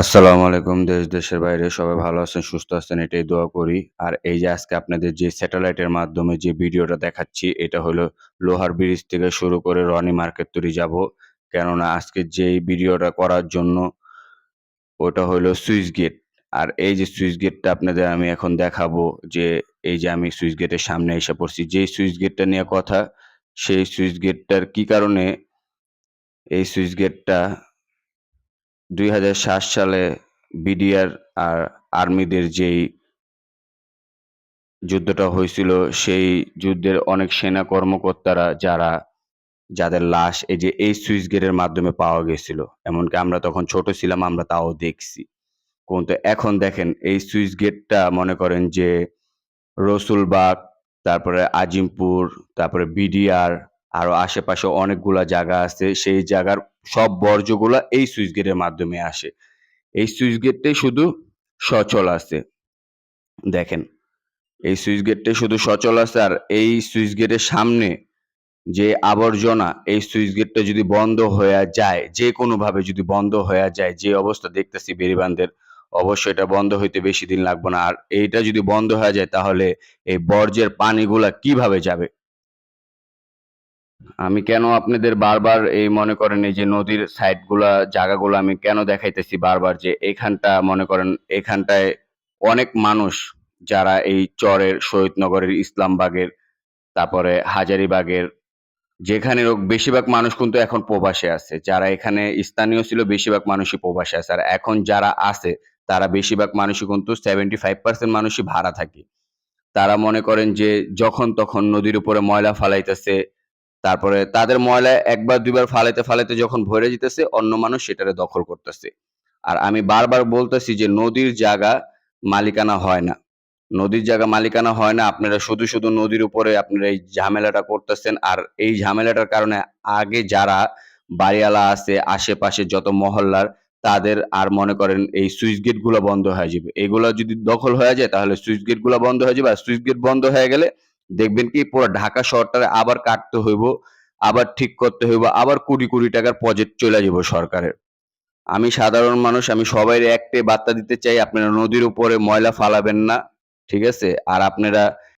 আসসালামু আলাইকুম। দেশের বাইরে সবাই ভালো আছেন, সুস্থ আছেন এটাই দোয়া করি। আর এই যে আজকে আপনাদের যে স্যাটেলাইটের মাধ্যমে যে ভিডিওটা দেখাচ্ছি এটা হলো লোহার ব্রিজ থেকে শুরু করে রনি মার্কেট তৈরি যাবো। কেননা আজকে যেই ভিডিওটা করার জন্য ওটা হলো সুইচ গেট। আর এই যে সুইচ গেটটা আপনাদের আমি এখন দেখাবো যে এই যে আমি সুইচ গেটের সামনে এসে পড়ছি। যেই সুইচ গেটটা নিয়ে কথা, সেই সুইচ গেটটার কি কারণে এই সুইচ গেটটা ২০০৭ সালে বিডিআর আর আর্মিদের যেই যুদ্ধটা হয়েছিল, সেই যুদ্ধের অনেক সেনা কর্মকর্তারা যাদের লাশ এই যে এই সুইচ গেটের মাধ্যমে পাওয়া গেছিল। এমনকি আমরা তখন ছোট ছিলাম, আমরা তাও দেখছি। কিন্তু এখন দেখেন এই সুইচ গেটটা মনে করেন যে রসুলবাগ, তারপরে আজিমপুর, তারপরে বিডিআর আরো আশেপাশে অনেকগুলা জায়গা আছে। সেই জায়গার সব বর্জ্যগুলা এই সুইচ গেটের মাধ্যমে আসে। এই সুইচ গেটটাই শুধু সচল আছে। দেখেন, এই সুইচ গেটটাই শুধু সচল আছে আর এই সুইচ গেটের সামনে যে আবর্জনা, এই সুইচ গেটটা যদি বন্ধ হইয়া যায়, যেকোনোভাবে যদি বন্ধ হইয়া যায়, যে অবস্থা দেখতেছি বেড়িবাঁধের, অবশ্যই এটা বন্ধ হইতে বেশি দিন লাগবে না। আর এইটা যদি বন্ধ হয়ে যায় তাহলে এই বর্জ্যের পানিগুলা কিভাবে যাবে? আমি কেন আপনাদের বারবার এই মনে করেন এই যে নদীর সাইড গুলা জায়গাগুলো আমি কেন দেখাইতেছি বারবার যে এখানটা মনে করেন এখানটায় অনেক মানুষ যারা এই চরের শহীদনগরের ইসলামবাগের তারপরে হাজারীবাগের যেখানের হোক বেশিরভাগ মানুষ কিন্তু এখন প্রবাসে আছে। যারা এখানে স্থানীয় ছিল বেশিরভাগ মানুষই প্রবাসে আছে। আর এখন যারা আছে তারা বেশিরভাগ মানুষই কিন্তু 75% মানুষই ভাড়া থাকে। তারা মনে করেন যে যখন তখন নদীর উপরে ময়লা ফালাইতেছে। তারপরে তাদের ময়লা ১ বার ২ বার ফালাইতে যখন ভইরা যাইতেছে অন্য মানুষ সেটারে দখল করতেছে। আর আমি বারবার বলতেছি যে নদীর জায়গা মালিকানা হয় না। নদীর জায়গা মালিকানা হয় না। আপনারা শুধু নদীর উপরে আপনারা এই ঝামেলাটা করতেছেন। আর এই ঝামেলাটার কারণে আগে যারা বাড়িওয়ালা আছে আশেপাশে যত মহল্লার তাদের আর মনে করেন এই সুইচ গেট গুলা বন্ধ হয়ে যাবে। এগুলা যদি দখল হয়ে যায় তাহলে সুইচ গেট গুলা বন্ধ হয়ে যাবে। আর সুইচ গেট বন্ধ হয়ে গেলে দেখবেন কি পুরা ঢাকা শহরটারে আবার কাটতে হইব, আবার ঠিক করতে হইব, আবার কোটি টাকার প্রজেক্ট চইলা যাইব সরকারের। আমি সাধারণ মানুষ, আমি সবাইরে একটাই বার্তা দিতে চাই, আপনারা নদীর উপরে ময়লা ফালাবেন না। ঠিক আছে? আর আপনারা